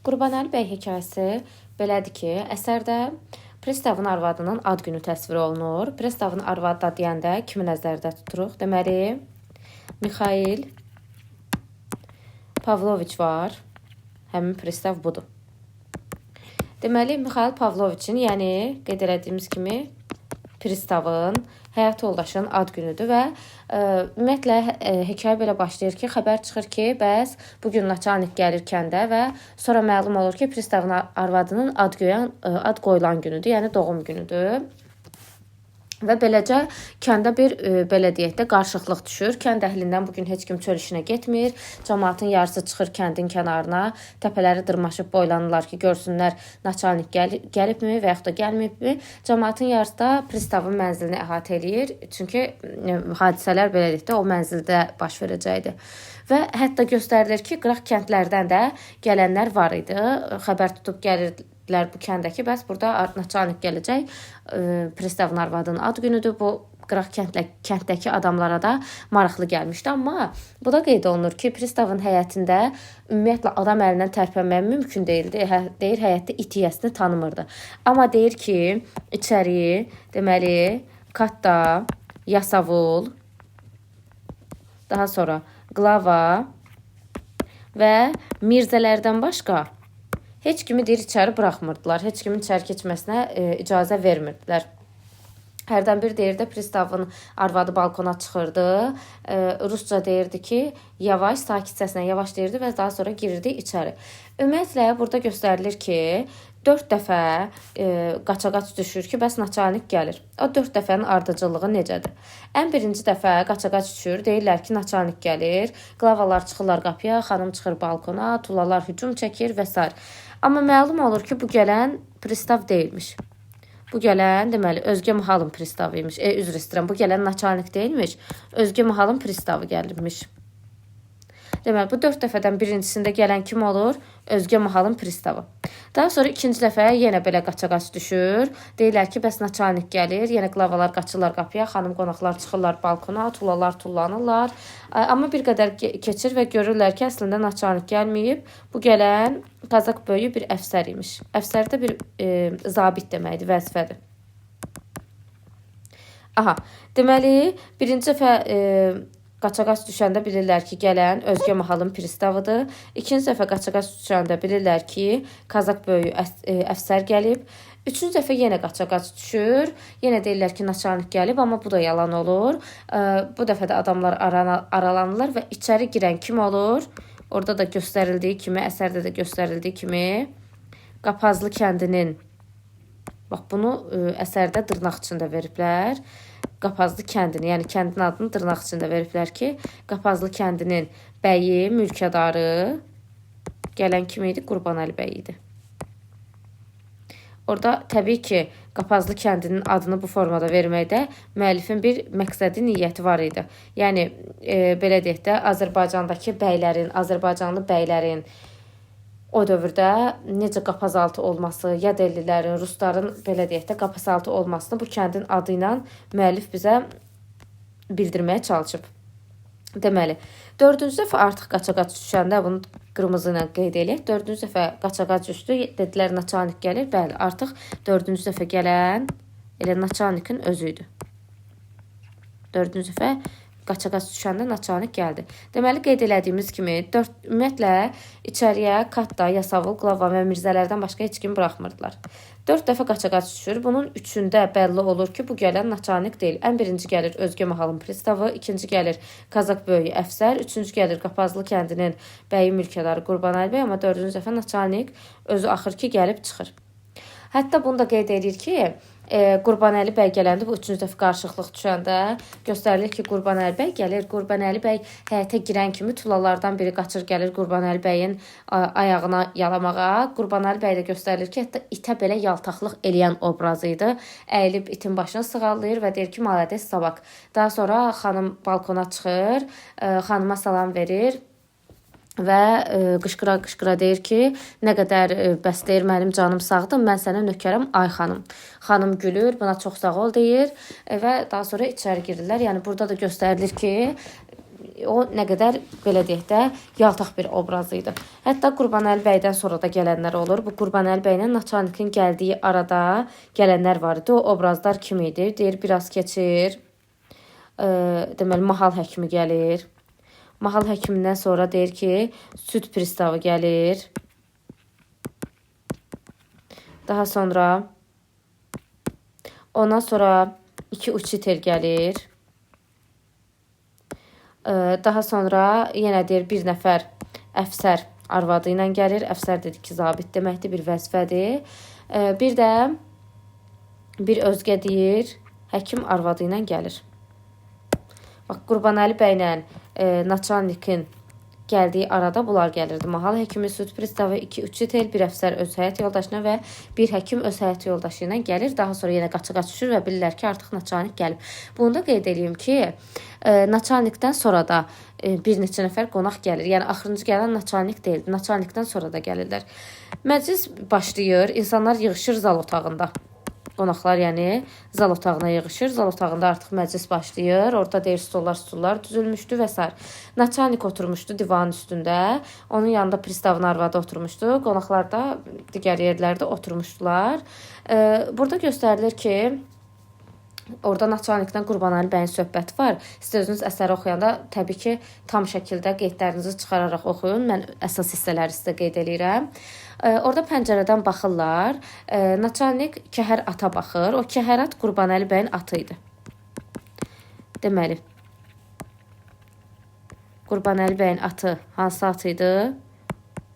Qurbanəli bəy hekayəsi belədir ki, əsərdə pristavın arvadının ad günü təsvir olunur. Pristavın arvadı da deyəndə kimi nəzərdə tuturuq? Deməli, Mikhail Pavloviç var. Həmin pristav budur. Deməli, Mikhail Pavloviçin, yəni qeyd elədiyimiz kimi pristavın həyat yoldaşının ad günüdür və ümumiyyətlə hekayə belə başlayır ki, xəbər çıxır ki, bəs bu gün naçalnik gəlir kəndə və sonra məlum olur ki, pristavın arvadının ad qoyulan günüdür, yəni doğum günüdür. Və beləcə kəndə bir belə deyək də qarışıqlıq düşür. Kənd əhlindən bugün heç kim çöl işinə getmir. Cəmaatın yarısı çıxır kəndin kənarına, təpələri dırmaşıb boylanırlar ki, görsünlər naçalnik gəlibmi və yaxud da gəlməyibmi. Cəmaatın yarısı da pristavın mənzilini əhatə eləyir. Çünki hadisələr belə deyək də o mənzildə baş verəcəkdi. Və hətta göstərilir ki, qıraq kəndlərdən də gələnlər var idi. Xəbər tutub gəlirdilər bu kəndəki, bəs burada naçalnik gələcək, pristavın arvadının ad günüdür. Bu qıraq kənddəki adamlara da maraqlı gəlmişdi. Amma bu da qeyd olunur ki, pristavın həyətində ümumiyyətlə adam əlindən tərpənmək mümkün deyildi. Deyir, həyətdə it yiyəsini tanımırdı. Amma deyir ki, içəri, deməli, Katta, Yasavul, daha sonra Qlava və Mirzələrdən başqa heç kimi deyir içəri buraxmırdılar. Heç kimin içəri keçməsinə icazə vermirdilər. Hərdən bir deyir də pristavın arvadı balkona çıxırdı. Rusca deyirdi ki, yavaş, sakit səslə yavaş deyirdi və daha sonra girirdi içəri. Ümumiyyətlə burada göstərilir ki, 4 dəfə qaçaqaç düşür ki, bəs naçalnik gəlir. O 4 dəfənin ardıcıllığı necədir? Ən birinci dəfə qaçaqaç düşür, deyirlər ki, naçalnik gəlir. Qlavalar çıxırlar qapıya, xanım çıxır balkona, tulalar hücum çəkir və s. Amma məlum olur ki, bu gələn pristav deyilmiş. Bu gələn, deməli, özgə mahalın pristavı imiş. Üzr istəyirəm, bu gələn naçalnik deyilmiş. Özgə mahalın pristavı gəlirmiş. Deməli, bu 4 dəfədən birincisində gələn kim olur? Özgə mahalın pristavı. Daha sonra ikinci dəfə yenə belə qaçaqaç düşür. Deyirlər ki, bəs naçalnik gəlir. Yenə qlavalar qaçırlar qapıya, xanım qonaqlar çıxırlar balkona, tulalar tullanırlar. Amma bir qədər keçir və görürlər ki, əslində naçalnik gəlməyib. Bu gələn Qazaq böyüyü bir əfsər imiş. Əfsər də bir zabit deməkdir, vəzifədir. Aha, deməli, birinci dəfə qaçaqaç düşəndə bilirlər ki, gələn özgə mahalın pristavıdır. İkinci dəfə qaçaqaç düşəndə bilirlər ki, Qazaq böyüyü əfsər gəlib. Üçüncü dəfə yenə qaçaqaç düşür. Yenə deyirlər ki, naçalnik gəlib, amma bu da yalan olur. Bu dəfə də adamlar aralanırlar və içəri girən kim olur? Orada da göstərildiyi kimi, əsərdə də göstərildiyi kimi Qapazlı kəndinin, bax bunu əsərdə dırnaq içində veriblər. Qapazlı kəndini, yəni kəndin adını dırnaq içində veriblər ki, Qapazlı kəndinin bəyi, mülkədarı gələn kim idi? Qurbanəli bəy idi. Orada təbii ki, Qapazlı kəndinin adını bu formada verməkdə müəllifin bir məqsədi, niyyəti var idi. Yəni, belə deyək də, Azərbaycandakı bəylərin, Azərbaycanlı bəylərin o dövrdə necə qapazaltı olması, yad ellilərin, rusların belə deyək də qapazaltı olmasını bu kəndin adı ilə müəllif bizə bildirməyə çalışıb. Deməli, 4-cü dəfə artıq qaçaqaç düşəndə bunu qırmızı ilə qeyd eləyək. 4-cü dəfə qaçaqaç düşdü, dedilər naçalnik gəlir. Bəli, artıq 4-cü dəfə gələn elə naçalnikin özü idi. 4-cü dəfə qaçaqaç düşəndə naçalnik gəldi. Deməli, qeyd elədiyimiz kimi, ümumiyyətlə, içəriyə Katta, Yasavul, Qlava və Mirzələrdən başqa heç kim buraxmırdılar. 4 dəfə qaçaqaç düşür. Bunun 3-ündə bəlli olur ki, bu gələn naçalnik deyil. Ən birinci gəlir özgə mahalın pristavı, ikinci gəlir Qazaq böyüyü əfsər, üçüncü gəlir Qapazlı kəndinin bəyi mülkədarı Qurbanəli bəy, amma 4-cü dəfə naçalnik özü axır ki, gəlib çıxır. Hətta bunu da qeyd edir ki, Qurbanəli bəy gələndə, bu 3-cü dəfə qarışıqlıq düşəndə göstərilir ki, Qurbanəli bəy gəlir. Qurbanəli bəy həyətə girən kimi tulalardan biri qaçır gəlir Qurbanəli bəyin ayağına yalamağa. Qurbanəli bəy də göstərilir ki, hətta itə belə yaltaqlıq eləyən obrazı idi. Əyilib itin başını sığallayır və deyir ki, malades sabak. Daha sonra xanım balkona çıxır, xanıma salam verir. Və qışqıra deyir ki, nə qədər bəs deyir, mənim canım sağdır, mən sənə nökərəm, ay xanım. Xanım gülür, buna çox sağ ol deyir və daha sonra içəri girirlər. Yəni burada da göstərilir ki, o nə qədər belə deyək də yaltaq bir obraz idi. Hətta Qurbanəli bəydən sonra da gələnlər olur. Bu Qurbanəli bəylə naçalnikin gəldiyi arada gələnlər var idi. O obrazlar kim idi? Deyir biraz keçir. Deməli mahal həkimi gəlir. Mahal həkimindən sonra deyir ki, süd pristavı gəlir. Daha sonra ondan sonra 2 uçiter gəlir. Daha sonra yenə deyir bir nəfər əfsər arvadı ilə gəlir. Əfsər dedi ki, zabit deməkdir, bir vəzifədir. Bir də bir özgə deyir, həkim arvadı ilə gəlir. Bax, Qurbanəli bəylə naçalnikin gəldiyi arada bunlar gəlirdi. Mahal həkimi, süd pristavı, 2 uçiter, bir əfsər öz həyat yoldaşına və bir həkim öz həyat yoldaşı ilə gəlir. Daha sonra yenə qaça-qaça düşür və bilirlər ki, artıq naçalnik gəlib. Bunu da qeyd edeyim ki, naçalnikdən sonra da bir neçə nəfər qonaq gəlir. Yəni axırıncı gələn naçalnik deyildi. Naçalnikdən sonra da gəlirlər. Məclis başlayır, insanlar yığışır zal otağında. Qonaqlar yəni zal otağına yığışır. Zal otağında artıq məclis başlayır. Orada deyir stollar düzülmüşdü və s. Naçalnik oturmuşdu divanın üstündə. Onun yanında pristavın arvadı oturmuşdu. Qonaqlar da digər yerlərdə oturmuşdular. Burada göstərilir ki, orada naçalnikdən Qurbanəli bəyin söhbəti var. Siz özünüz əsəri oxuyanda təbii ki, tam şəkildə qeydlərinizi çıxararaq oxuyun. Mən əsas hissələri sizə qeyd edirəm. Orada pəncərədən baxırlar. Naçalnik kəhər ata baxır. O kəhər at Qurbanəli bəyin atı idi. Deməli, Qurbanəli bəyin atı hansı at idi?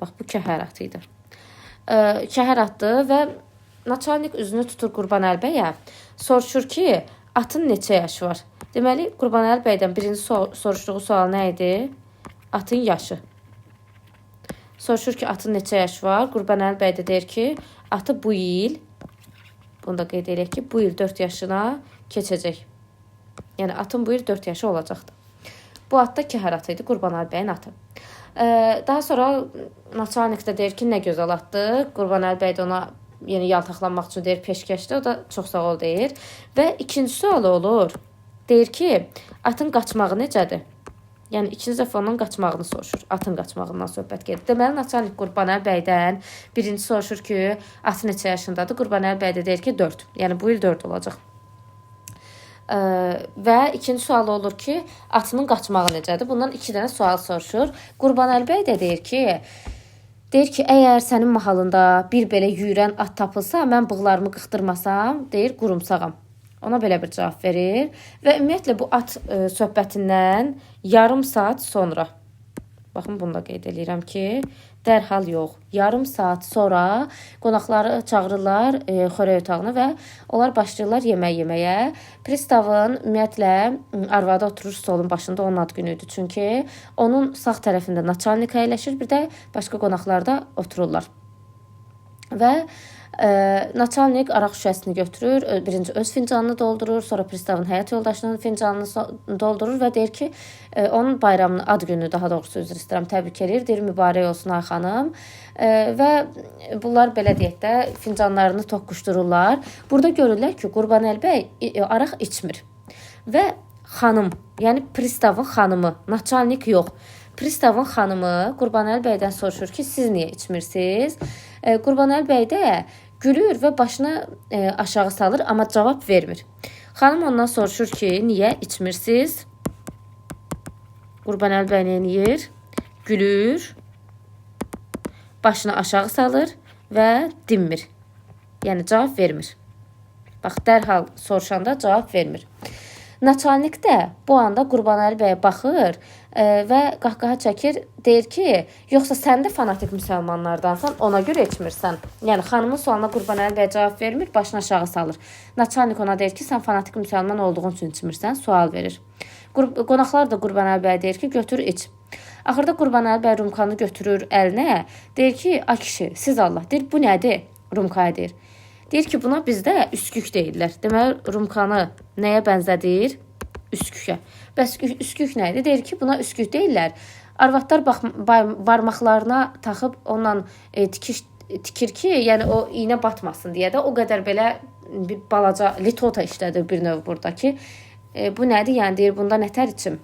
Bax, bu kəhər atı idi. Kəhər atdı və naçalnik üzünü tutur Qurbanəli bəyə. Soruşur ki, atın neçə yaşı var? Deməli, Qurbanəli bəydən birinci soruşduğu sual nə idi? Atın yaşı. Soruşur ki, atın neçə yaşı var? Qurbanəli bəy də deyir ki, atı bu il, bunu da qeyd edək ki, bu il 4 yaşına keçəcək. Yəni, atın bu il 4 yaşı olacaqdır. Bu at da kəhər atı idi, Qurbanəli bəyin atı. Daha sonra naçalnik də deyir ki, nə gözəl atdı. Qurbanəli bəy də ona yəni yaltaqlanmaq üçün deyir, peşkəşdir. O da çox sağ ol deyir. Və ikinci sualı olur. Deyir ki, atın qaçmağı necədir? Yəni, ikinci dəfə ondan qaçmağını soruşur. Atın qaçmağından söhbət gedir. Deməli, naçalnik Qurbanəli bəydən birinci soruşur ki, atı neçə yaşındadır? Qurbanəli bəy də deyir ki, 4. Yəni, bu il 4 olacaq. Və ikinci sualı olur ki, atının qaçmağı necədir? Bundan 2 dənə sual soruşur. Qurbanəli bəy də deyir ki, əgər sənin mahalında bir belə yüyürən at tapılsa, mən bığlarımı qıxdırmasam, deyir, qurumsağam. Ona belə bir cavab verir və ümumiyyətlə bu at söhbətindən yarım saat sonra, baxın bunu da qeyd edirəm ki, dərhal yox, yarım saat sonra qonaqları çağırırlar xörək otağına və onlar başlayırlar yemək yeməyə. Pristavın ümumiyyətlə arvadı oturur stolun başında, onun ad günüydü. Çünki onun sağ tərəfində naçalnik əyləşir, bir də başqa qonaqlar da otururlar. Və naçalnik araq şüşəsini götürür, birinci öz fincanını doldurur, sonra pristavın həyat yoldaşının fincanını doldurur və deyir ki, onun bayramını, ad günü daha doğrusu üzr istəyirəm, təbrik edir, deyir, mübarək olsun ay xanım. Və bunlar belə deyək də fincanlarını toqquşdururlar. Burada görürlər ki, Qurbanəli bəy araq içmir və xanım, yəni pristavın xanımı, naçalnik yox, pristavın xanımı Qurbanəli bəydən soruşur ki, siz niyə içmirsiniz? Qurbanəli bəy də gülür və başını aşağı salır, amma cavab vermir. Xanım ondan soruşur ki, niyə içmirsiniz? Qurbanəli bəy nə edir? Gülür, başını aşağı salır və dinmir. Yəni, cavab vermir. Bax, dərhal soruşanda cavab vermir. Naçalnik də bu anda Qurbanəli bəyə baxır və qahqaha çəkir, deyir ki, yoxsa sən də fanatik müsəlmanlardansan, ona görə içmirsən. Yəni, xanımın sualına Qurbanəli bəy cavab vermir, başını aşağı salır. Naçalnik ona deyir ki, sən fanatik müsəlman olduğun üçün içmirsən, sual verir. Qonaqlar da Qurbanəli bəy deyir ki, götür iç. Axırda Qurbanəli bəy rumkanı götürür əlinə, deyir ki, ay kişi, siz Allah, deyir, bu nədir? Rumkaya deyir. Deyir ki, buna bizdə üskük deyirlər. Deməli, rumkanı nəyə bənzədir? Üskükə. Bəs üskük nə idi? Deyir ki, buna üskük deyirlər. Arvadlar barmaqlarına taxıb ondan tikir ki, yəni o iynə batmasın deyə də o qədər belə bir balaca litota işlədir bir növ burada ki, bu nədir? Yəni deyir, bunda nətər içim?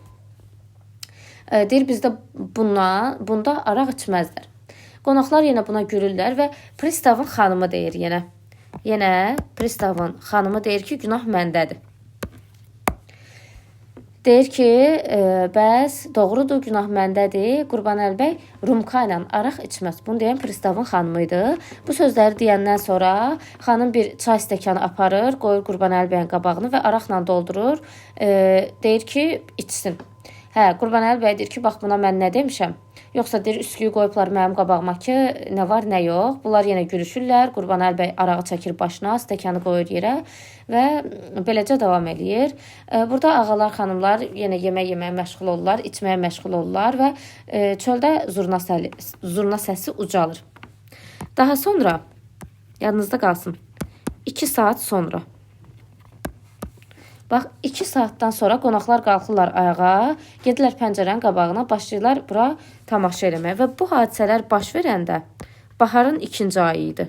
Deyir bizdə bunda araq içməzlər. Qonaqlar yenə buna gülürlər və pristavın xanımı deyir yenə. Yenə pristavın xanımı deyir ki, günah məndədir. Deyir ki, bəs doğrudur, günah məndədir. Qurbanəli bəy rumka ilə araq içməz. Bunu deyən pristavın xanımı idi. Bu sözləri deyəndən sonra xanım bir çay stəkanı aparır, qoyur Qurbanəli bəyin qabağını və araqla doldurur. Deyir ki, içsin. Qurbanəli bəy deyir ki, bax buna mən nə demişəm? Yoxsa deyir, üsküyü qoyublar mənim qabağıma ki, nə var, nə yox. Bunlar yenə gülüşürlər. Qurbanəli bəy arağı çəkir başına, stəkanı qoyur yerə və beləcə davam eləyir. Burada ağalar, xanımlar yenə yeməyə məşğul olurlar, içməyə məşğul olurlar və çöldə zurna səsi ucalır. Daha sonra, yadınızda qalsın, 2 saat sonra. Bax, 2 saatdan sonra qonaqlar qalxırlar ayağa, gedirlər pəncərənin qabağına, başlayırlar bura tamaşa eləməyə və bu hadisələr baş verəndə baharın 2-ci ayı idi.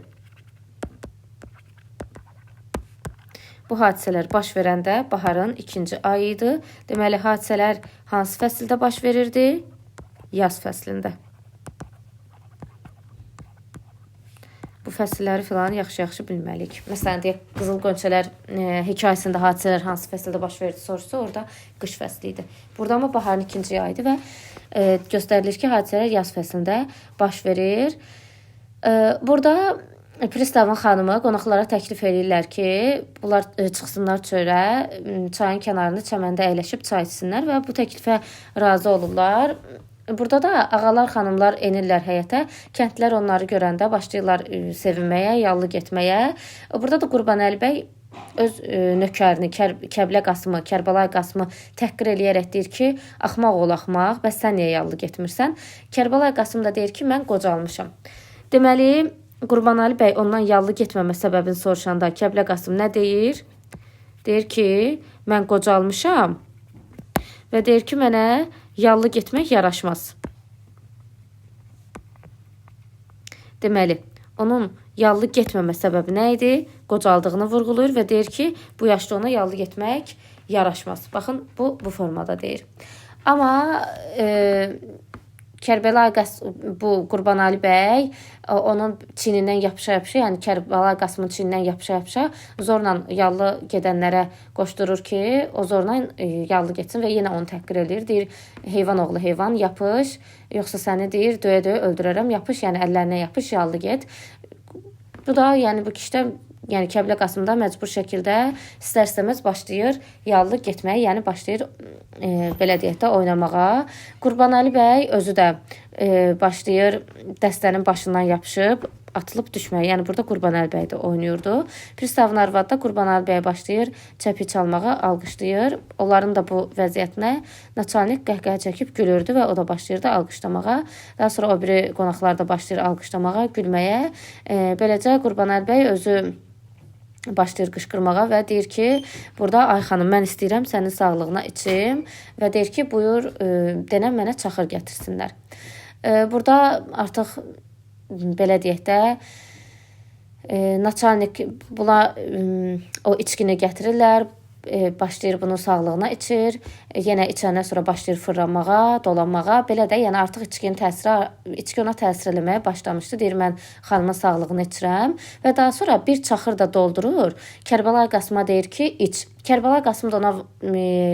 Bu hadisələr baş verəndə baharın 2-ci ayı idi. Deməli, hadisələr hansı fəsildə baş verirdi? Yaz fəslində. Bu fəsilləri filan yaxşı-yaxşı bilməliyik. Məsələn, deyək, Qızıl Qönçələr hekayəsində hadisələr hansı fəsildə baş verdi soruşsa, orada qış fəsli idi. Burada amma baharın 2-ci ayı idi və göstərilir ki, hadisələr yaz fəslində baş verir. Burada pristavın xanımı qonaqlara təklif edirlər ki, bunlar çıxsınlar çölə, çayın kənarında çəməndə əyləşib çay içsinlər və bu təklifə razı olurlar. Burada da ağalar, xanımlar enirlər həyətə. Kəndlər onları görəndə başlayırlar sevinməyə, yallı getməyə. Burada da Qurbanəli bəy öz nökərini, Kərbəlayı Qasımı təhqir eləyərək deyir ki, axmaq ol axmaq, bəs sən niyə yallı getmirsən? Kərbəlayı Qasım da deyir ki, mən qocalmışam. Deməli, Qurbanəli bəy ondan yallı getməmə səbəbini soruşanda Kərbəlayı Qasım nə deyir? Deyir ki, mən qocalmışam və deyir ki, mənə yallı getmək yaraşmaz. Deməli, onun yallı getməmə səbəbi nə idi? Qocaldığını vurğulayır və deyir ki, bu yaşda ona yallı getmək yaraşmaz. Baxın, bu formada deyir. Amma bu Qurbanəli bəy onun çinindən yapışa-yapışa, yəni Kərbəlayı Qasımın çinindən yapışa-yapışa zorla yallı gedənlərə qoşdurur ki, o zorla yallı getsin və yenə onu təhqir edir. Deyir, heyvan oğlu heyvan, yapış, yoxsa səni deyir, döyə-döyə öldürərəm, yapış, yəni əllərinə yapış, yallı get. Bu da, yəni bu kişidə, yəni Kərbəlayı Qasım da məcbur şəkildə istər-istəməz başlayır yallı getməyə, yəni başlayır belə deyək də oynamağa. Qurbanəli bəy özü də başlayır dəstənin başından yapışıb atılıb düşməyə. Yəni burada Qurbanəli bəy də oynayırdı. Pristavın arvadı da Qurbanəli bəy başlayır çəpi çalmağa, alqışlayır. Onların da bu vəziyyətinə naçalnik qəhqəhə çəkib gülürdü və o da başlayırdı alqışlamağa. Daha sonra o biri qonaqlar da başlayır alqışlamağa, gülməyə. Beləcə Qurbanəli bəy özü başlayır qışqırmağa və deyir ki, burada ay xanım, mən istəyirəm sənin sağlığına içim və deyir ki, buyur denən mənə çaxır gətirsinlər. Burada artıq belə deyək də naçalnik o içkini gətirirlər, başlayır bunun sağlığına içir, yenə içəndən sonra başlayır fırlanmağa, dolanmağa, belə də yəni artıq içki ona təsir eləməyə başlamışdı. Deyir, mən xanımın sağlığını içirəm və daha sonra bir çaxır da doldurur. Kərbəlayı Qasıma deyir ki, iç. Kərbəlayı Qasım da ona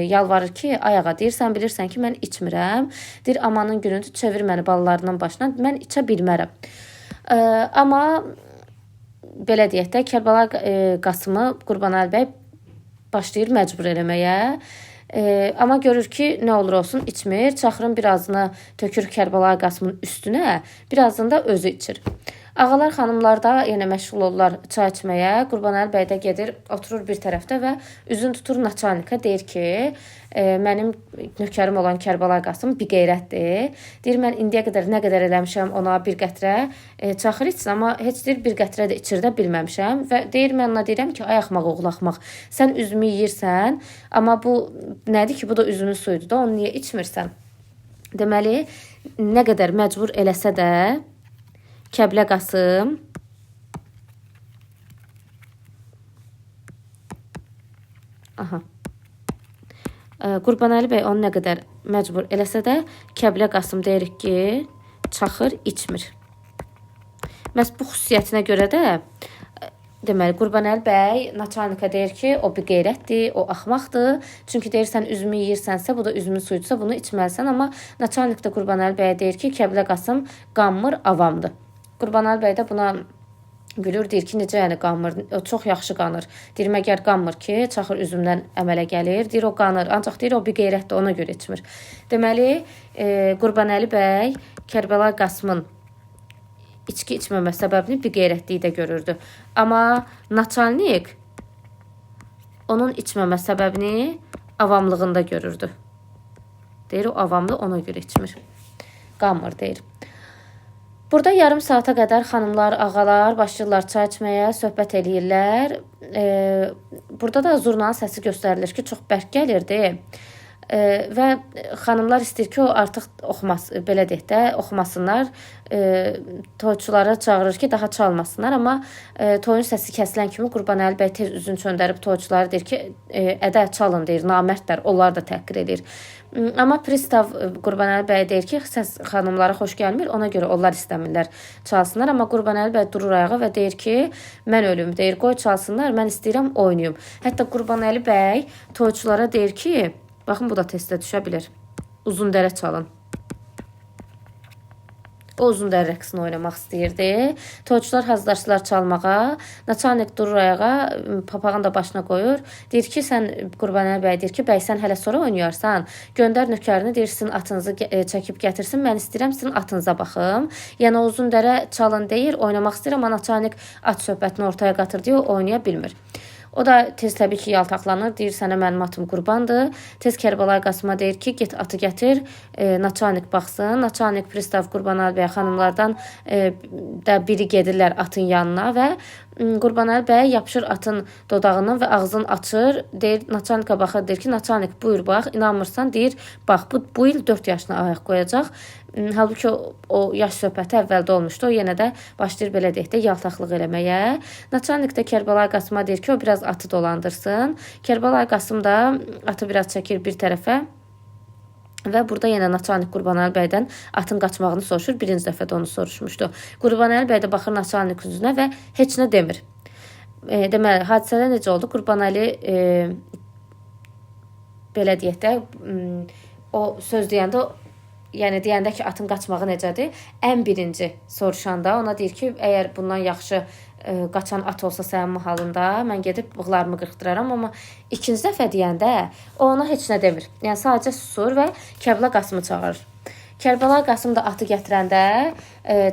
yalvarır ki, ayağa, deyir, sən bilirsən ki, mən içmirəm. Deyir, amanın günüdür, çevir məni balalarından başına, mən içə bilmərəm. Amma belə deyək də, Kərbəlayı Qasımı Qurbanəli bəy başlayır məcbur eləməyə. Amma görür ki, nə olur olsun içmir. Çaxırın birazını tökür Kərbəlayı Qasımın üstünə, birazını da özü içir. Ağalar, xanımlar da yenə məşğul olurlar çay içməyə. Qurbanəli bəy də gedir, oturur bir tərəfdə və üzün tutur naçalnikə, deyir ki, mənim nökərim olan Kərbəlayı Qasım biqeyrətdir. Deyir, mən indiyə qədər nə qədər eləmişəm ona bir qətrə çaxır içsin, amma heç deyir bir qətrə də içir də bilməmişəm. Və deyir, mən ona deyirəm ki, ay axmaq oğul axmaq, sən üzümü yeyirsən, amma bu nədir ki, bu da üzümün suyudur da, onu niyə içmirsən? Deməli, nə qədər məcbur eləsə də Kərbəlayı Qasım Qurbanəli bəy onu nə qədər məcbur eləsə də, Kəbilə Qasım deyirik ki, çaxır, içmir. Məhz bu xüsusiyyətinə görə də deməli, Qurbanəli bəy naçalnika deyir ki, o bir qeyrətdir, o axmaqdır. Çünki deyirsən, üzümü yeyirsənsə, bu da üzümün suyudursa, bunu içməlisən. Amma naçalnik də Qurbanəli bəyə deyir ki, Kəbilə Qasım qanmır, avamdır. Qurbanəli bəy də buna gülür, deyir ki, necə yəni qanmır, o çox yaxşı qanır. Deyir, məgər qanmır ki, çaxır üzümdən əmələ gəlir. Deyir, o qanır, ancaq deyir, o bir qeyrətdir, ona görə içmir. Deməli, Qurbanəli bəy Kərbəlayı Qasımın içki içməmə səbəbini bir qeyrətliyi də görürdü. Amma naçalnik onun içməmə səbəbini avamlığında görürdü. Deyir, o avamlı ona görə içmir. Qanmır, deyir. Burada yarım saata qədər xanımlar, ağalar başlayırlar çay içməyə, söhbət eləyirlər. Burada da zurnanın səsi göstərilir ki, çox bərk gəlirdi. Və xanımlar istəyir ki, o artıq belə deyək də, oxumasınlar. Toyçulara çağırır ki, daha çalmasınlar. Amma toyun səsi kəsilən kimi Qurbanəli bəy tez üzünü çöndərib toyçulara deyir ki, ədə çalın, deyir, namərdlər, onlar da təhqir edir. Amma pristav Qurbanəli bəy deyir ki, səs xanımlara xoş gəlmir, ona görə onlar istəmirlər çalsınlar. Amma Qurbanəli bəy durur ayağa və deyir ki, mən ölüm, deyir, qoy çalsınlar, mən istəyirəm oynayım. Hətta Qurbanəli bəy toyçulara deyir ki, baxın, bu da testə düşə bilir, uzun dərə çalın. O uzun dərə rəqsini oynamaq istəyirdi. Toyçular hazırlaşdılar çalmağa. Naçalnik durur ayağa, papağını da başına qoyur. Deyir ki, sən Qurbanəli bəy deyir ki, bəy sən hələ sonra oynayarsan. Göndər nökərini, deyir, sizin atınızı çəkib gətirsin. Mən istəyirəm sizin atınıza baxım. Yəni uzun dərə çalın deyir, oynamaq istəyir, amma Naçalnik at söhbətini ortaya qatır deyə o oynaya bilmir. O da tez təbii ki, yaltaqlanır, deyir, sənə mənim atım qurbandır. Tez Kərbəlayı Qasıma deyir ki, get atı gətir, naçalnik baxsın. Naçalnik pristav Qurbanəli bəy xanımlardan da biri gedirlər atın yanına və Qurbanəli bəy yapışır atın dodağından və ağzını açır. Deyir, naçalnika baxır, deyir ki, naçalnik buyur bax, inanmırsan, deyir, bax, bu il 4 yaşına ayaq qoyacaq. Halbuki o yaş söhbəti əvvəldə olmuşdu. O yenə də başlayır belə deyək də yaltaqlıq eləməyə. Naçalnik də Kərbəlayı Qasıma deyir ki, o biraz atı dolandırsın. Kərbəlayı Qasım da atı biraz çəkir bir tərəfə. Və burada yenə naçalnik Qurbanəli bəydən atın qaçmağını soruşur. Birinci dəfə də onu soruşmuşdu. Qurbanəli bəy də baxır naçalnik üzünə və heç nə demir. Deməli, hadisədə necə oldu? Qurbanəli belə deyək də o söz deyəndə, yəni deyəndə ki, atın qaçmağı necədir? Ən birinci soruşanda ona deyir ki, əgər bundan yaxşı qaçan at olsa sənin mahalında, mən gedib bığlarımı qırxdıraram. Amma ikinci dəfə deyəndə o ona heç nə demir. Yəni sadəcə susur və Kərbəlayı Qasımı çağırır. Kərbəlayı Qasım da atı gətirəndə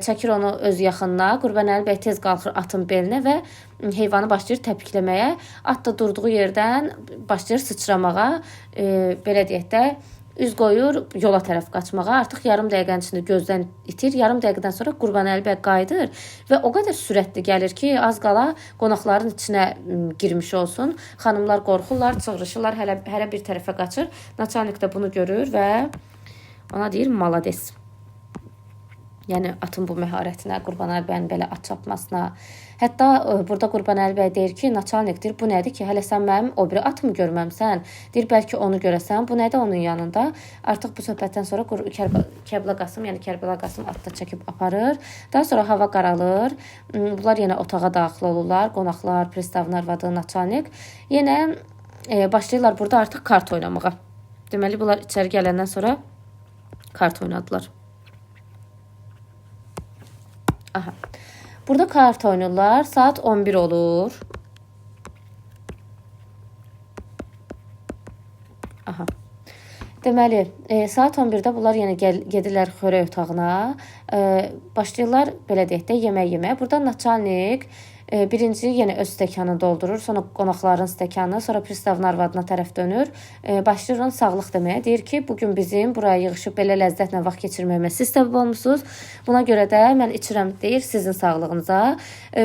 çəkir onu öz yaxınına. Qurbanəli bəy tez qalxır atın belinə və heyvanı başlayır təpikləməyə. At da durduğu yerdən başlayır sıçramağa, belə deyək də, üz qoyur yola tərəf qaçmağa. Artıq yarım dəqiqənin içində gözdən itir. Yarım dəqiqədən sonra Qurbanəli bəy qayıdır və o qədər sürətli gəlir ki, az qala qonaqların içinə girmiş olsun. Xanımlar qorxurlar, çığırışırlar, hərə bir tərəfə qaçır. Naçalnik də bunu görür və ona deyir, malades. Yəni atın bu məharətinə, Qurbanəli bəyin belə at çapmasına. Hətta burada Qurbanəli bəy deyir ki, naçalnik deyir, bu nədir ki, hələ sən mənim o biri atımı görməmsən. Deyir, bəlkə onu görəsən, bu nədir onun yanında? Artıq bu söhbətdən sonra Kərbəlayı Qasım, yəni Kərbəlayı Qasım atda çəkib aparır. Daha sonra hava qaralır. Bunlar yenə otağa daxil olurlar. Qonaqlar, pristavın arvadı, naçalnik. Yenə başlayırlar burada artıq kart oynamağa. Deməli, bunlar içəri gələndən sonra kart oynadılar. Aha. Burada kart oynayırlar. Saat 11 olur. Aha. Deməli, saat 11-də bunlar yenə gedirlər xörək otağına. Başlayırlar, belə deyək də, yemək yeməyə. Burada naçalnik birinci yenə öz stəkanını doldurur, sonra qonaqların stəkanını, sonra pristavın arvadına tərəf dönür. Başlayır ona sağlıq deməyə. Deyir ki, bugün bizim buraya yığışıb belə ləzzətlə vaxt keçirməyimə siz səbəb olmusunuz. Buna görə də mən içirəm, deyir, sizin sağlığınıza.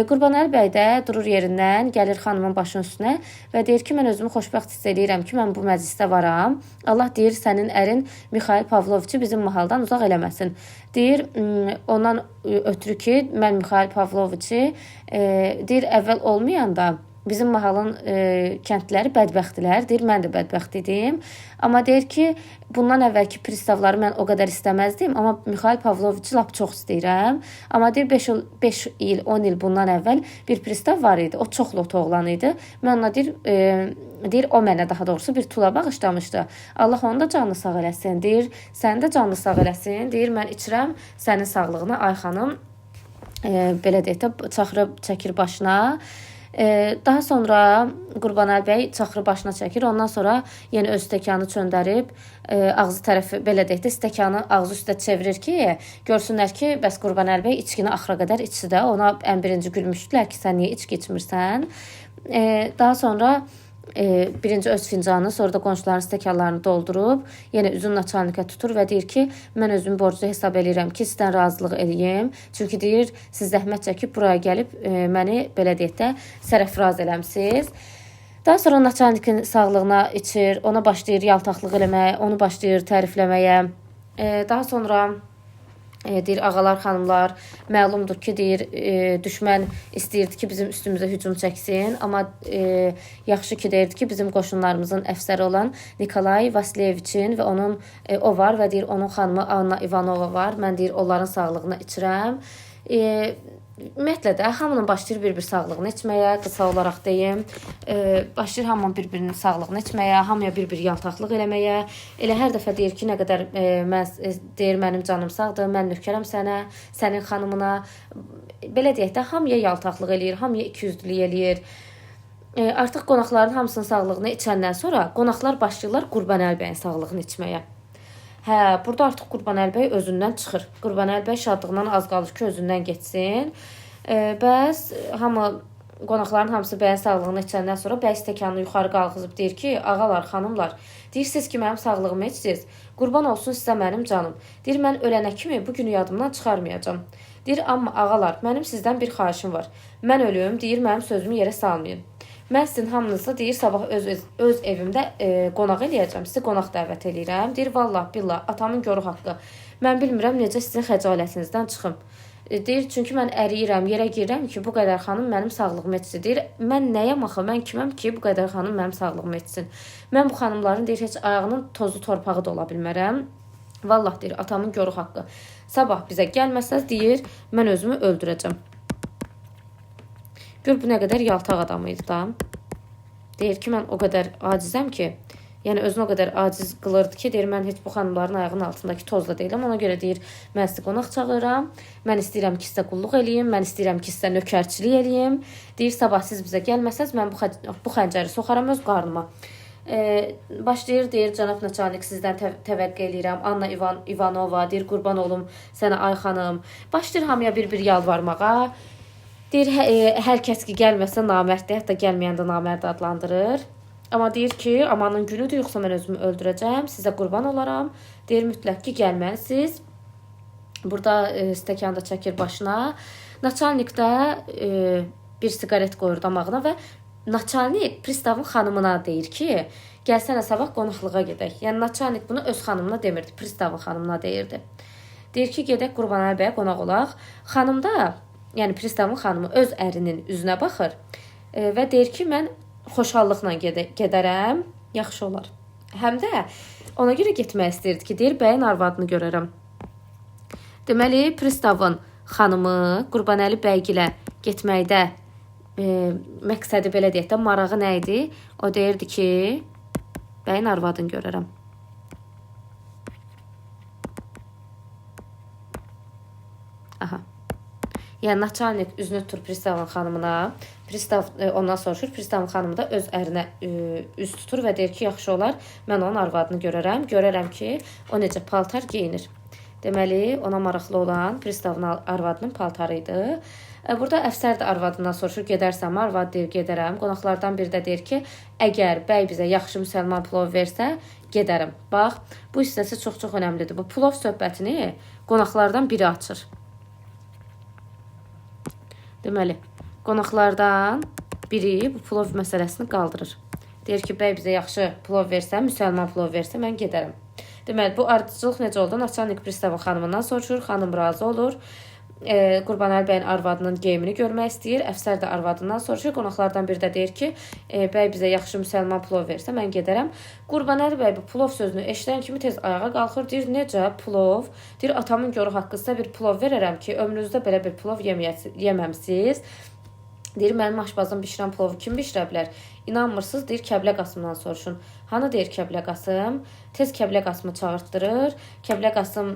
Qurbanəli bəy də durur yerindən, gəlir xanımın başının üstünə və deyir ki, mən özümü xoşbəxt hiss edirəm ki, mən bu məclisdə varam. Allah deyir, sənin ərin Mixail Pavloviçi bizim mahaldan uzaq eləməsin. Deyir, ondan ötürü ki, mən Mixail Pavloviçi deyir, əvvəl olmayanda bizim mahalın kəndliləri bədbəxtdilər. Deyir, mən də bədbəxt idim. Amma deyir ki, bundan əvvəlki pristavları mən o qədər istəməzdim, amma Mikhail Pavloviçi lap çox istəyirəm. Amma deyir, 5 il, 10 il bundan əvvəl bir pristav var idi. O çox lot oğlan idi. Mən ona deyir, o mənə daha doğrusu bir tula bağışlamışdı. Allah onu da canını sağ eləsin. Deyir, səni də canını sağ eləsin. Deyir, mən içirəm sənin sağlığına, ay xanım. Belə deyək də, çaxırı çəkir başına. Daha sonra Qurbanəli bəy çaxırı başına çəkir. Ondan sonra yenə öz stəkanı çöndərib, ağzı tərəfi belə deyək də, stəkanı ağzı üstə çevirir ki, görsünlər ki, bəs Qurbanəli bəy içkini axıra qədər içsi də. Ona ən birinci gülmüşdülər ki, sən niyə içki içmirsən? Daha sonra birinci öz fincanı, sonra da qonşuların stəkanlarını doldurub, yenə üzünü naçalnikə tutur və deyir ki, mən özümü borclu hesab eləyirəm ki, sizdən razılıq eləyim. Çünki deyir, siz zəhmət çəkib buraya gəlib məni belə deyək də sərəfraz eləmsiz. Daha sonra naçalnikin sağlığına içir, ona başlayır yaltaqlıq eləməyə, onu başlayır tərifləməyə. Daha sonra deyir, ağalar, xanımlar, məlumdur ki, deyir, düşmən istəyirdi ki, bizim üstümüzə hücum çəksin. Amma yaxşı ki, deyirdi ki, bizim qoşunlarımızın əfsəri olan Nikolay Vasilyeviçin və onun o var və deyir, onun xanımı Anna Ivanova var. Mən deyir, onların sağlığına içirəm. Ümumiyyətlə də hamının başlayır bir-bir sağlığını içməyə, qısa olaraq deyim. Başlayır hamının bir-birinin sağlığını içməyə, hamıya bir-bir yaltaqlıq eləməyə. Elə hər dəfə deyir ki, nə qədər deyir, mənim canım sağdır, mən nökərəm sənə, sənin xanımına. Belə deyək də, hamıya yaltaqlıq eləyir, hamıya ikiyüzlülük eləyir. Artıq qonaqların hamısının sağlığını içəndən sonra qonaqlar başlayırlar Qurbanəli bəyin sağlığını içməyə. Burada artıq Qurbanəli bəy özündən çıxır. Qurbanəli bəy şadlığından az qalır ki, özündən geçsin. Bəs qonaqların hamısı bəyin sağlığını içəndən sonra bəy stəkanını yuxarı qalxızıb deyir ki, ağalar, xanımlar, deyirsiniz ki, mənim sağlığımı içsiniz. Qurban olsun sizə mənim canım. Deyir, mən ölənə kimi bu günü yadımdan çıxarmayacağım. Deyir, amma ağalar, mənim sizdən bir xahişim var. Mən ölüm, deyir, mənim sözümü yerə salmayın. Mən sizin hamınızı deyir, sabah öz evimdə qonaq eləyəcəm, sizi qonaq dəvət eləyirəm. Deyir, vallah, billah, atamın görü haqqı. Mən bilmirəm necə sizin xəcalətinizdən çıxım. Deyir, çünki mən əriyirəm, yerə girirəm ki, bu qədər xanım mənim sağlığımı etsin. Deyir, mən nəyəm axı, mən kiməm ki, bu qədər xanım mənim sağlığımı etsin. Mən bu xanımların deyir, heç ayağının tozu torpağı da ola bilmərəm. Vallah, deyir, atamın görü haqqı. Sabah bizə gəlməsəz, deyir, mən özümü öldürəcəm. Gör, bu nə qədər yaltaq adam idi da. Deyir ki, mən o qədər acizəm ki, yəni özünü o qədər aciz qılırdı ki, deyir, mən heç bu xanımların ayağının altındakı tozla deyiləm. Ona görə deyir, mən sizə qonaq çağırıram, mən istəyirəm ki, sizə qulluq eləyim, mən istəyirəm ki, sizə nökərçilik eləyim. Deyir, sabah siz bizə gəlməsəz, mən bu xəncəri soxaram öz qarnıma. Başlayır, deyir, cənab naçalnik, sizdən təvəqqə eləyirəm, Anna Ivanova, deyir, qurban olum sənə, ay xanım. Başlayır hamıya bir-bir yalvarmağa. Deyir, hər kəs ki, gəlməsə namərddir, hətta gəlməyən də namərd adlandırır. Amma deyir ki, amanın günüdür, yoxsa mən özümü öldürəcəm, sizə qurban olaram. Deyir, mütləq ki, gəlməlisiniz. Burada stəkanda çəkir başına. Naçalnik də bir siqaret qoyur damağına və naçalnik pristavın xanımına deyir ki, gəlsənə sabah qonaqlığa gedək. Yəni, naçalnik bunu öz xanımına demirdi, pristavın xanımına deyirdi. Deyir ki, gedək Qurbanəli bəyə qonaq olaq. Xanım da, yəni pristavın xanımı öz ərinin üzünə baxır və deyir ki, mən xoşallıqla gedərəm, yaxşı olar. Həm də ona görə getmək istəyirdi ki, deyir, bəyin arvadını görərəm. Deməli, pristavın xanımı Qurbanəli bəygilə getməkdə məqsədi belə deyək də, marağı nə idi? O deyirdi ki, bəyin arvadını görərəm. Aha. Yəni, naçalnik üzünü tutur pristavın xanımına. Pristav ondan soruşur. Pristavın xanımı da öz ərinə üz tutur və deyir ki, yaxşı olar, mən onun arvadını görərəm. Görərəm ki, o necə paltar geyinir. Deməli, ona maraqlı olan pristavın arvadının paltarı idi. Burada əfsər də arvadından soruşur, gedərsənmi? Arvad deyir, gedərəm. Qonaqlardan biri də deyir ki, əgər bəy bizə yaxşı müsəlman plov versə, gedərəm. Bax, bu hissəsi çox-çox önəmlidir. Bu plov söhbətini qonaqlardan biri açır. Deməli, qonaqlardan biri bu plov məsələsini qaldırır. Deyir ki, bəy bizə yaxşı plov versə, müsəlman plov versə, mən gedərəm. Deməli, bu ardıcılıq necə oldu? Naçalnik pristavın xanımından soruşur, xanım razı olur. Qurbanəli bəyin arvadının geyimini görmək istəyir. Əfsər də arvadından soruşur. Qonaqlardan biri də deyir ki, bəy bizə yaxşı müsəlman plov versə mən gedərəm. Qurbanəli bəy bu plov sözünü eşidən kimi tez ayağa qalxır. Deyir, necə plov? Deyir, atamın görü haqqınızda bir plov verərəm ki, ömrünüzdə belə bir plov yeməmisiz. Deyir, mənim aşpazım bişirən plovu kim bişirə bilər? İnanmırsınız, deyir, Kəblə Qasımdan soruşun. Hanı deyir Kəblə Qasım? Tez Kəblə Qasımı çağırtdırır. Kəblə Qasım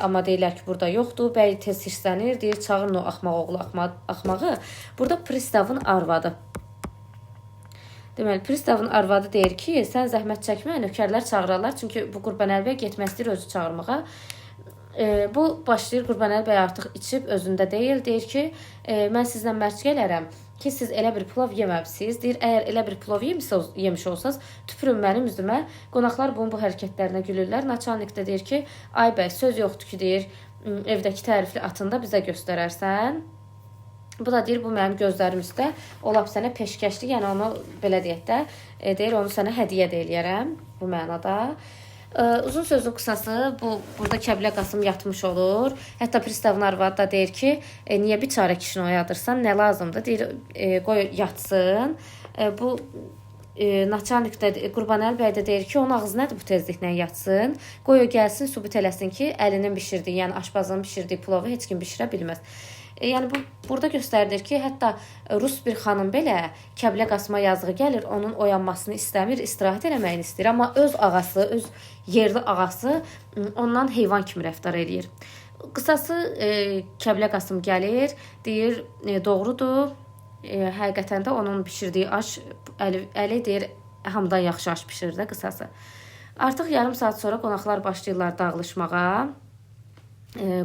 amma deyirlər ki, burada yoxdur. Bəy tez hirslənir, deyir, çağırın o axmaq oğlu axmağı. Burada pristavın arvadı. Deməli, pristavın arvadı deyir ki, sən zəhmət çəkmə, nökərlər çağırarlar. Çünki bu Qurbanəli bəy getmək istəyir özü çağırmağa. Bu başlayır, Qurbanəli bəy artıq içib özündə deyil. Deyir ki, mən sizlə mərc gələrəm ki, siz elə bir plov yeməmsiniz. Deyir, əgər elə bir plov yemiş olsanız, tüpürün mənim üzümə. Qonaqlar bunun bu hərəkətlərinə gülürlər. Naçalnik də deyir ki, ay bəy, söz yoxdur ki, deyir, evdəki tərifli atını da bizə göstərərsən. Bu da deyir, bu mənim gözlərim üstə, o lap sənə peşkəşli, yəni onu belə deyək də, deyir, onu sənə hədiyyə də eləyərəm bu mənada. Uzun sözün qısası, burada Kəblə Qasım yatmış olur. Hətta pristavın arvadı da deyir ki, niyə biçarə kişini oyadırsan, nə lazımdır? Deyir, qoy yatsın. Bu Naçalnik də, Qurbanəli bəy də deyir ki, onun ağzı nədir bu tezliklə yatsın? Qoy o gəlsin, sübut eləsin ki, əlinin bişirdiyi, yəni aşpazın bişirdiyi plovu heç kim bişirə bilməz. Yəni, burada göstərilir ki, hətta Rus bir xanım belə Kəblə Qasıma yazığı gəlir, onun oyanmasını istəmir, istirahət eləməyini istəyir. Amma öz ağası, öz yerli ağası ondan heyvan kimi rəftar eləyir. Qısası, Kəblə Qasım gəlir, deyir, doğrudur, həqiqətən də onun bişirdiyi aş, əli deyir, hamıdan yaxşı aş bişirir də qısası. Artıq yarım saat sonra qonaqlar başlayırlar dağılışmağa.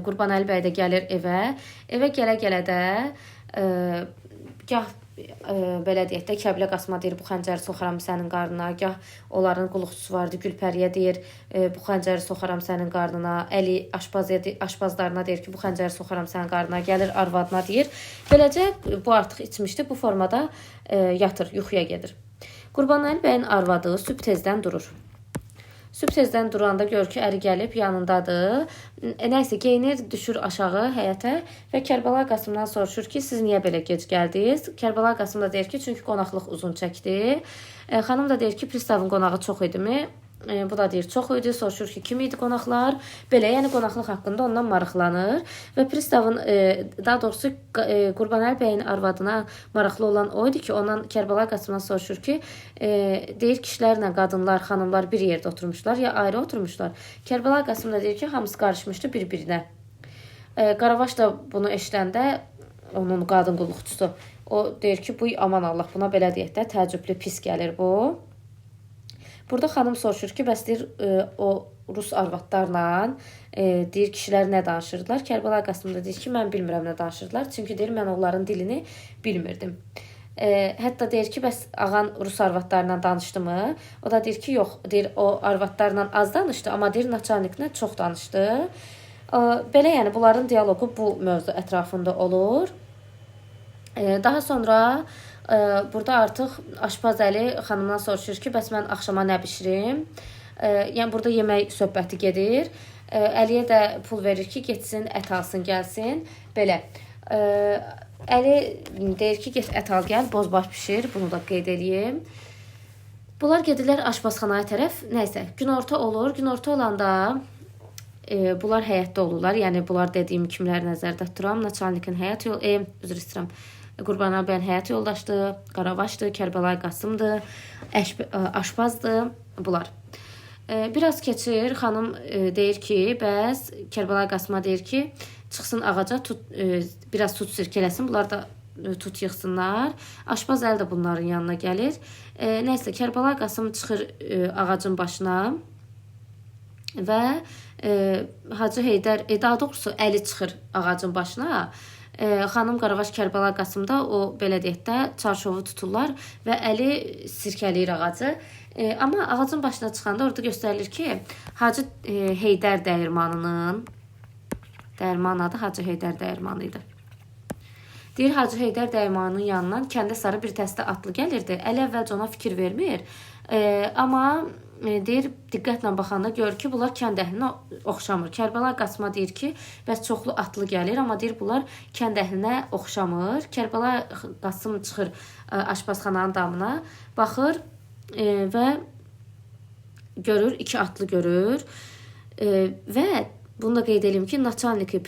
Qurbanəli bəy də gəlir evə. Evə gələ-gələ də gah belə deyək də Kəblə Qasıma deyir, bu xəncəri soxaram sənin qarnına. Gah onların qulluqçusu vardı, Gülpəriyə deyir, bu xəncəri soxaram sənin qarnına. Əli aşpazlarına deyir ki, bu xəncəri soxaram sənin qarnına. Gəlir arvadına deyir. Beləcə bu artıq içmişdi, bu formada yatır, yuxuya gedir. Qurbanəli bəyin arvadı sübh tezdən durur. Sübh tezdən duranda görür ki, əri gəlib, yanındadır. Nəysə, geyinir, düşür aşağı həyətə və Kərbəlayı Qasımdan soruşur ki, siz niyə belə gec gəldiniz? Kərbəlayı Qasım da deyir ki, çünki qonaqlıq uzun çəkdi. Xanım da deyir ki, pristavın qonağı çox idimi? Bu da deyir, çox idi, soruşur ki, kim idi qonaqlar? Belə, yəni qonaqlıq haqqında ondan maraqlanır. Və pristavın, daha doğrusu Qurbanəli bəyin arvadına maraqlı olan o idi ki, ondan Kərbəlayı Qasımdan soruşur ki, deyir, kişilərlə qadınlar, xanımlar bir yerdə oturmuşlar, ya ayrı oturmuşlar. Kərbəlayı Qasım da deyir ki, hamısı qarışmışdı bir-birinə. Qaravaş da bunu eşidəndə, onun qadın qulluqçusu, o deyir ki, bu aman Allah, buna belə deyək də, təəccüblü pis gəlir bu. Burada xanım soruşur ki, bəs deyir, o Rus arvadlarla deyir, kişilər nə danışırdılar? Kərbəlayı Qasım da deyir ki, mən bilmirəm nə danışırdılar. Çünki deyir, mən onların dilini bilmirdim. Hətta deyir ki, bəs ağan Rus arvadlarla danışdı mı? O da deyir ki, yox. Deyir, o arvadlarla az danışdı, amma deyir, naçalniklə çox danışdı. Belə, yəni, bunların diyaloqu bu mövzu ətrafında olur. Daha sonra burada artıq aşpaz Əli xanımdan soruşur ki, bəs mən axşama nə bişirim? Yəni, burada yemək söhbəti gedir. Əliyə də pul verir ki, getsin, ət alsın, gəlsin. Belə. Əli deyir ki, get ət al, gəl, bozbaş bişir. Bunu da qeyd edeyim. Bunlar gedirlər aşpazxanaya tərəf. Nəysə, günorta olur. Günorta olanda bunlar həyətdə olurlar. Yəni, bunlar dediyim kimlər nəzərdə tuturam. Naçalnikin həyat yolu, üzr istəyirəm. Qurbanəli bəyin həyat yoldaşdır, Qaravaşdır, Kərbəlayı Qasımdır, aşpazdır, bunlar. Biraz keçir, xanım deyir ki, bəs Kərbəlayı Qasıma deyir ki, çıxsın ağaca, biraz tut sirkələsin, bunlar da tut yığsınlar. Aşpaz Əli də bunların yanına gəlir. Nəysə, Kərbəlayı Qasım çıxır ağacın başına və Hacı Heydər, daha doğrusu Əli çıxır ağacın başına. Xanım Qaravaş Kərbəlayı Qasım da o, belə deyək də, çarşovu tuturlar və Əli sirkələyir ağacı. Amma ağacın başına çıxanda orada göstərilir ki, Hacı Heydər dəyirmanının, dəyirmanın adı Hacı Heydər dəyirmanı idi. Deyir, Hacı Heydər dəyirmanının yanından kəndə sarı bir təstə atlı gəlirdi. Əli əvvəlcə ona fikir vermir. Amma deyir, diqqətlə baxanda görür ki, bunlar kənd əhlinə oxşamır. Kərbəlayi Qasıma deyir ki, bəs çoxlu atlı gəlir, amma deyir bunlar kənd əhlinə oxşamır. Kərbəlayi Qasım çıxır aşpazxananın damına, baxır və görür, 2 atlı görür və bunu da qeyd edim ki, naçalniki,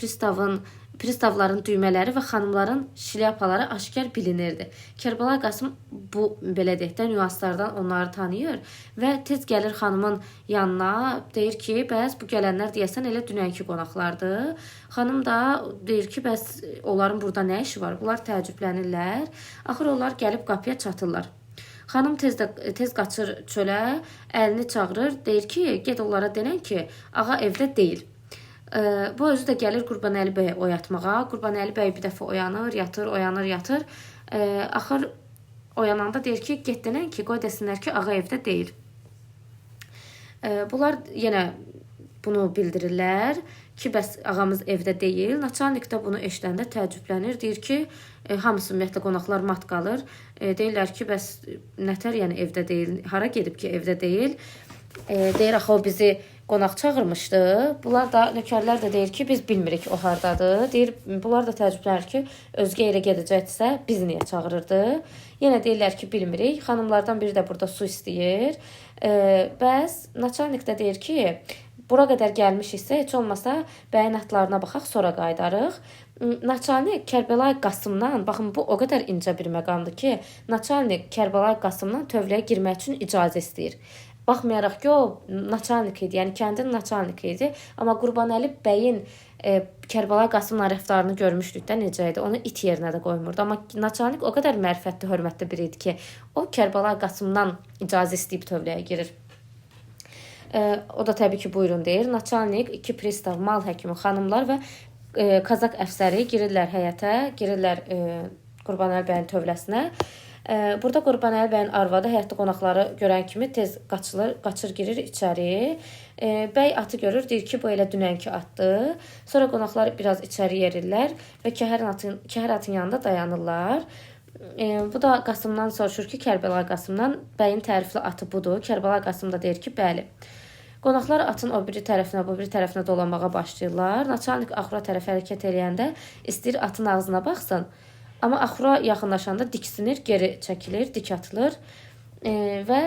pristavların düymələri və xanımların şlyapaları aşkar bilinirdi. Kərbəlayi Qasım bu belə deyək də nüanslardan onları tanıyır və tez gəlir xanımın yanına, deyir ki, bəs bu gələnlər deyəsən elə dünənki qonaqlardır. Xanım da deyir ki, bəs onların burada nə işi var? Bunlar təəccüblənirlər. Axır onlar gəlib qapıya çatırlar. Xanım tez qaçır çölə, əlini çağırır, deyir ki, get onlara denən ki, ağa evdə deyil. Bu özü də gəlir Qurbanəli bəyə oyatmağa. Qurbanəli bəy bir dəfə oyanır, yatır, oyanır, yatır. Axır oyananda deyir ki, get denən ki, qoy desinlər ki, ağa evdə deyil. Bunlar yenə bunu bildirirlər ki, bəs ağamız evdə deyil. Naçalnik də bunu eşidəndə təəccüblənir. Deyir ki, hamısı ümumiyyətlə qonaqlar mat qalır. Deyirlər ki, bəs nətər yəni evdə deyil, hara gedib ki, evdə deyil. Deyir, axı o bizi qonaq çağırmışdı. Bunlar da, nökərlər də deyir ki, biz bilmirik o hardadır. Deyir, bunlar da təəccüblənir ki, özgə yerə gedəcəkdirsə, biz niyə çağırırdı? Yenə deyirlər ki, bilmirik. Xanımlardan biri də burada su istəyir. Bəs naçalnik də deyir ki, bura qədər gəlmişiksə, heç olmasa bəyin atlarına baxaq, sonra qayıdarıq. Naçalnik Kərbəlayi Qasımdan, baxın bu o qədər incə bir məqamdır ki, naçalnik Kərbəlayi Qasımdan tövləyə girmək üçün icazə istəyir. Baxmayaraq ki, o naçalnik idi, yəni kəndin naçalniki idi. Amma Qurbanəli bəyin Kərbəlayi Qasımla rəftarını görmüşdük də necə idi. Onu it yerinə də qoymurdu. Amma naçalnik o qədər mərifətli, hörmətli biri idi ki, o Kərbəlayi Qasımdan icazə istəyib tövləyə girir. O da təbii ki, buyurun deyir. Naçalnik, 2 pristav, mal həkimi, xanımlar və Kazak əfsəri girirlər həyətə, girirlər Qurbanəli bəyin tövləsinə. Burada Qurbanəli bəyin arvadı həyətdə qonaqları görən kimi tez qaçır girir içəri. Bəy atı görür, deyir ki, bu elə dünənki atdır. Sonra qonaqlar biraz içəri yerirlər və kəhər atın yanında dayanırlar. Bu da Qasımdan soruşur ki, Kərbəlayi Qasımdan, bəyin tərifli atı budur. Kərbəlayi Qasım da deyir ki, bəli. Qonaqlar atın o biri tərəfinə, bu biri tərəfinə dolanmağa başlayırlar. Naçalnik axura tərəf hərəkət eləyəndə istəyir atın ağzına baxsın. Amma axura yaxınlaşanda diksinir, geri çəkilir, dik atılır və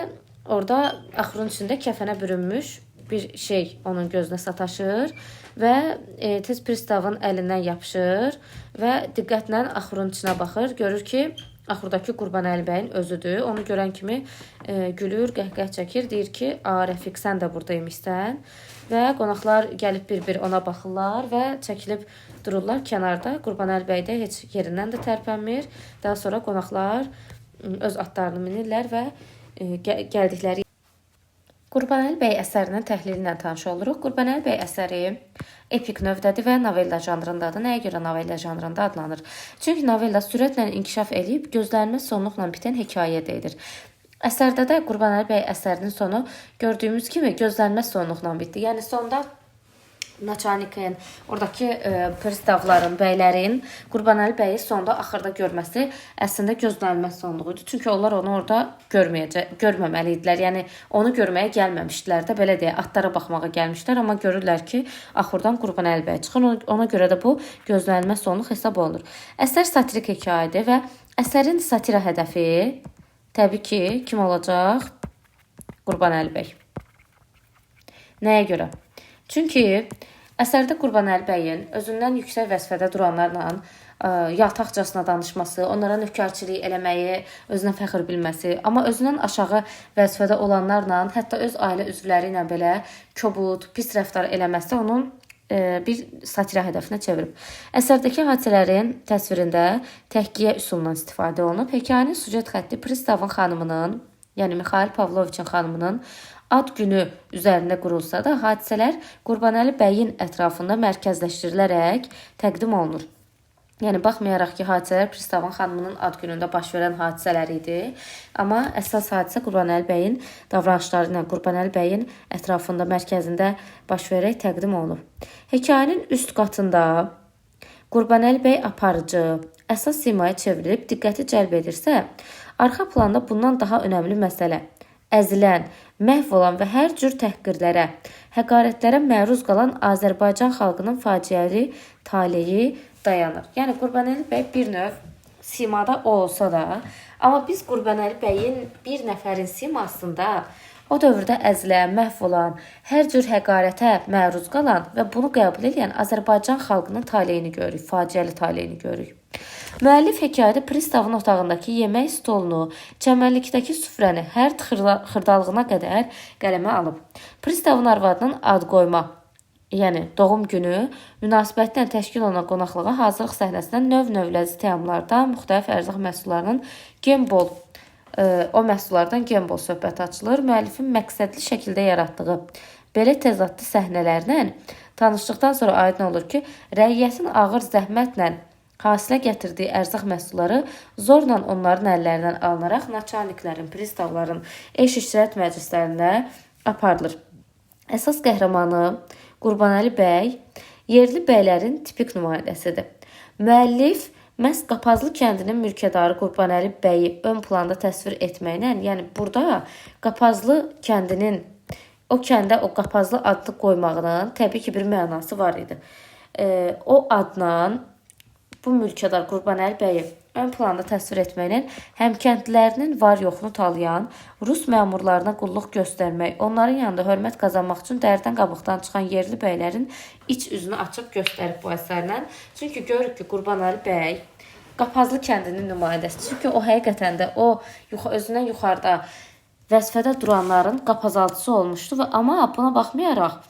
orada axurun içində kəfənə bürünmüş bir şey onun gözünə sataşır və tez pristavın əlindən yapışır və diqqətlə axurun içinə baxır. Görür ki, axurdakı Qurbanəli bəyin özüdür. Onu görən kimi gülür, qəhqəh çəkir, deyir ki, Rəfiq, sən də buradaymışsən. Və qonaqlar gəlib bir-bir ona baxırlar və çəkilib dururlar kənarda. Qurbanəli bəy də heç yerindən də tərpənmir. Daha sonra qonaqlar öz atlarını minirlər və gəldikləri Qurbanəli bəy əsərinin təhlili ilə tanış oluruq. Qurbanəli bəy əsəri epik növdədir və novella janrındadır. Nəyə görə novella janrında adlanır? Çünki novella sürətlə inkişaf edib, gözlənilməz sonluqla bitən hekayə deyilir. Əsərdə də Qurbanəli bəy əsərinin sonu gördüyümüz kimi gözlənilməz sonluqla bitdi. Yəni sonda naçalnikin, oradakı pristavların, bəylərin Qurbanəli bəyi sonda axırda görməsi əslində gözlənilməz sonluğu idi. Çünki onlar onu orada görməməli idilər. Yəni onu görməyə gəlməmişdilər də, belə deyə atlara baxmağa gəlmişlər, amma görürlər ki, axırdan Qurbanəli bəy çıxır. Ona görə də bu gözlənilməz sonluq hesab olunur. Əsər satirik hekayədir və əsərin satira hədəfi təbii ki, kim olacaq? Qurbanəli bəy. Nəyə görə? Çünki əsərdə Qurbanəli bəyin özündən yüksək vəzifədə duranlarla yaltaqcasına danışması, onlara nökərçilik eləməyi, özünə fəxr bilməsi, amma özündən aşağı vəzifədə olanlarla, hətta öz ailə üzvləri ilə belə kobud, pis rəftar eləməsi onun bir satira hədəfinə çevirib. Əsərdəki hadisələrin təsvirində təhqiyə üsulundan istifadə olunub. Hekayənin süjet xətti Pristavın xanımının, yəni Mixail Pavloviçin xanımının ad günü üzərində qurulsa da, hadisələr Qurbanəli bəyin ətrafında mərkəzləşdirilərək təqdim olunur. Yəni, baxmayaraq ki, hadisələr Pristavın xanımının ad günündə baş verən hadisələr idi, amma əsas hadisə Qurbanəli bəyin davranışları ilə Qurbanəli bəyin ətrafında, mərkəzində baş verərək təqdim olunur. Hekayənin üst qatında Qurbanəli bəy aparıcı, əsas simaya çevrilib diqqəti cəlb edirsə, arxa planda bundan daha önəmli məsələ, əzilən, məhv olan və hər cür təhqirlərə, həqarətlərə məruz qalan Azərbaycan xalqının faciəli taleyi dayanır. Yəni Qurbanəli bəy bir növ simada o olsa da, amma biz Qurbanəli bəyin bir nəfərin simasında o dövrdə əzilən, məhv olan, hər cür həqarətə məruz qalan və bunu qəbul edən Azərbaycan xalqının taleyini görürük, faciəli taleyini görürük. Müəllif hekayədə pristavın otağındakı yemək stolunu, çəmənlikdəki süfrəni hər xırdalığına qədər qələmə alıb. Pristavın arvadının ad qoyma, yəni doğum günü münasibətilə təşkil olunan qonaqlığa hazırlıq səhnəsindən növ-növ ləziz təamlarda müxtəlif ərzaq məhsullarının o məhsullardan gembol söhbət açılır. Müəllifin məqsədli şəkildə yaratdığı belə təzadlı səhnələrlə tanışdıqdan sonra aydın olur ki, rəiyyətin ağır zəhmətlə hasilə gətirdiyi ərzaq məhsulları zorla onların əllərindən alınaraq naçalniklərin, pristavların eş iştirət məclislərində aparılır. Əsas qəhrəmanı Qurbanəli bəy yerli bəylərin tipik nümayəndəsidir. Müəllif məhz Qapazlı kəndinin mülkədarı Qurbanəli bəyi ön planda təsvir etməklə, yəni burada Qapazlı kəndinin o kəndə o Qapazlı adını qoymağının təbii ki bir mənası var idi. O adla bu mülkədar Qurbanəli bəyi ön planda təsvir etməklə həm kəndlilərinin var-yoxunu talayan, rus məmurlarına qulluq göstərmək, onların yanında hörmət qazanmaq üçün dərdən qabıqdan çıxan yerli bəylərin iç üzünü açıb göstərib bu əsərlə. Çünki görürük ki, Qurbanəli bəy Qapazlı kəndinin nümayəndəsi. Çünki o həqiqətən də o özündən yuxarıda vəzifədə duranların qapazaltısı olmuşdu və amma buna baxmayaraq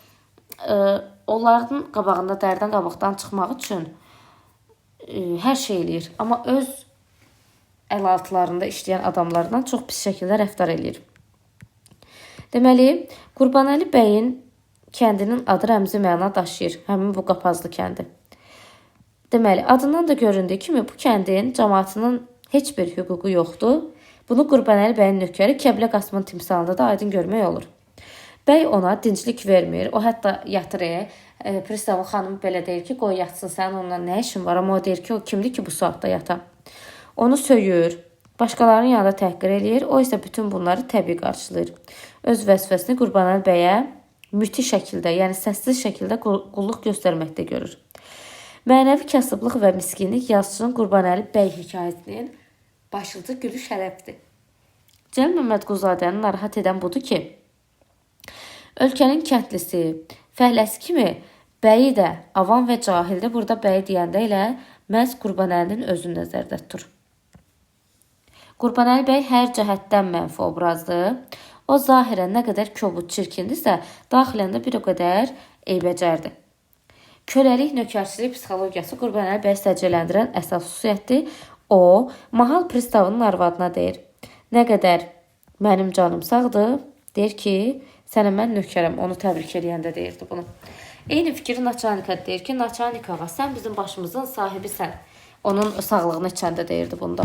onların qabağında dərdən qabıqdan çıxmaq üçün hər şey eləyir. Amma öz əlaltılarında işləyən adamlardan çox pis şəkildə rəftar eləyir. Deməli, Qurbanəli bəyin kəndinin adı rəmzi məna daşıyır. Həmin bu Qapazlı kəndi. Deməli, adından da göründüyü kimi bu kəndin cəmaatının heç bir hüququ yoxdur. Bunu Qurbanəli bəyin nökəri Kəblə Qasımın timsalında da aydın görmək olur. Bəy ona dinclik vermir. O hətta yatır. Pristavın xanımı belə deyir ki, qoy yatsın, sənin onunla nə işin var? Amma o deyir ki, o kimdir ki bu saatda yata? Onu söyür, başqalarının yanında təhqir eləyir. O isə bütün bunları təbii qarşılayır. Öz vəzifəsini Qurbanəli bəyə müti şəkildə, yəni səssiz şəkildə qulluq göstərməkdə görür. Mənəvi kasıblıq və miskinlik yazıçının Qurbanəli bəy hekayəsinin başlıca gülü şərəfdir. Cəlil Məmmədquluzadəni narahat edən budur ki, ölkənin kəndlisi, fəhləsi kimi bəyi də, avam və cahildə burada bəyi deyəndə ilə məhz Qurbanəlinin özünü nəzərdə tutur. Qurbanəli bəy hər cəhətdən mənfi obrazdır. O zahirən nə qədər kobud çirkindirsə, daxilən də bir o qədər eybəcərdir. Köləlik, nökərçilik psixologiyası Qurbanəli bəy səciyyələndirən əsas xüsusiyyətdir. O, mahal pristavının arvadına deyir. Nə qədər mənim canım sağdır, deyir ki, sənə mən nökərəm, onu təbrik eləyəndə deyirdi bunu. Eyni fikri Naçalnika deyir ki, Naçalnikova, sən bizim başımızın sahibisən. Onun sağlığını içəndə deyirdi bunda.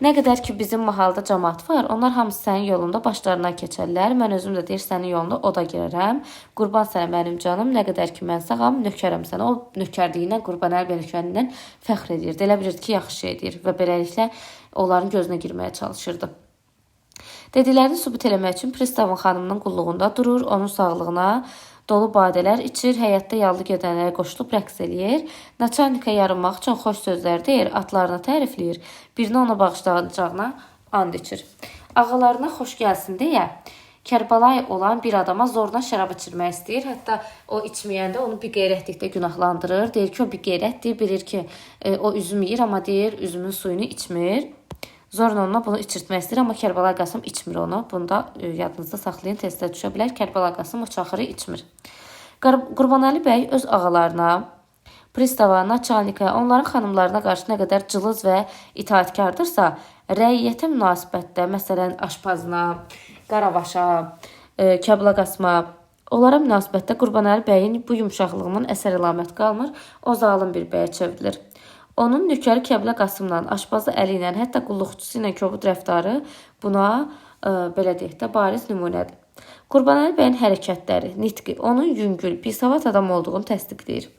Nə qədər ki bizim mahalda cəmaat var, onlar hamısı sənin yolunda başlarından keçərlər. Mən özüm də deyir, sənin yolunda o da girərəm. Qurban sənə mənim canım, nə qədər ki mən sağam, nökərəm sənə. O nökərliyindən, Qurbanəli bəy nökərliyindən fəxr edirdi. Elə bilirdi ki, yaxşı şey edir və beləliklə onların gözünə girməyə çalışırdı. Dediklərini sübut eləmək üçün pristavın xanımının qulluğunda durur, onun sağlığına dolu badələr içir, həyətdə yallı gedənlərə qoşulub rəqs eləyir, Naçalnika yarınmaq üçün xoş sözlər deyir, atlarını tərifləyir, birini ona bağışlayacağına and içir. Ağalarına xoş gəlsin deyə Kərbalay olan bir adama zorla şərab içirmək istəyir. Hətta o içməyəndə onu bir qeyrətlikdə günahlandırır. Deyir ki, o bir qeyrətdir, bilir ki, o üzüm yeyir, amma deyir, üzümün suyunu içmir. Zorla ona bunu içirtmək istəyir, amma Kərbalay Qasım içmir onu. Bunu da yadınızda saxlayın, testdə düşə bilər. Kərbalay Qasım o çaxırı içmir. Qurbanəli bəy öz ağalarına, pristava, naçalnikaya, onların xanımlarına qarşı nə qədər cılız və itaətkardırsa, rəiyyətə münasibətdə, məsələn, aşpazına, qaravaşa, Kəblə Qasıma, onlara münasibətdə Qurbanəli bəyin bu yumşaqlığının əsər əlamət qalmır, o zalım bir bəyə çevrilir. Onun nökəri Kəblə Qasımla, aşpazı əli ilə, hətta qulluqçusu ilə kobud rəftarı buna, belə deyək də, bariz nümunədir. Qurbanəli bəyin hərəkətləri, nitqi, onun yüngül, bisavad adam olduğunu təsdiqləyir.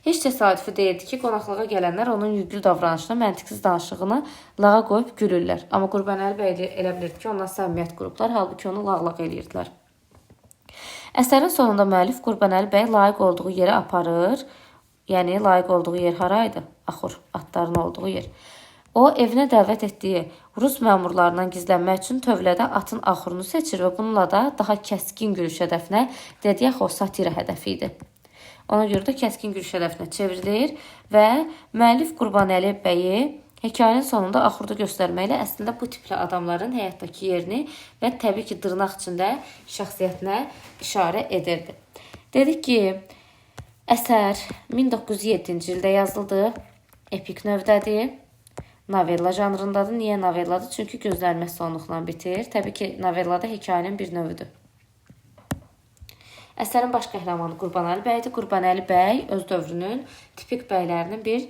Heç təsadüfi deyildi ki, qonaqlığa gələnlər onun yüngül davranışına, məntiqsiz danışığını lağa qoyub gülürlər. Amma Qurbanəli bəy elə bilirdi ki, ondan səmimiyyət qurublar, halbuki onu lağlaq eləyirdilər. Əsərin sonunda müəllif Qurbanəli bəy layiq olduğu yerə aparır. Yəni, layiq olduğu yer haraydı? Axur, atların olduğu yer. O, evinə dəvət etdiyi Rus məmurlarından gizlənmək üçün tövlədə atın axurunu seçir və bununla da daha kəskin gülüş hədəfinə, deyək, o satira hədəfi idi. Ona görə də kəskin gülüş hədəfinə çevrilir və müəllif Qurbanəli bəyi hekayənin sonunda axurda göstərməklə əslində bu tipli adamların həyatdakı yerini və təbii ki, dırnaq içində şəxsiyyətinə işarə edirdi. Dedik ki, əsər 1907-ci ildə yazıldı, epik növdədir, novella janrındadır. Niyə novelladır? Çünki gözlənilmə sonluqla bitir. Təbii ki, novellada hekayənin bir növüdür. Əsərin baş qəhrəmanı Qurbanəli bəydir. Qurbanəli bəy öz dövrünün tipik bəylərinin bir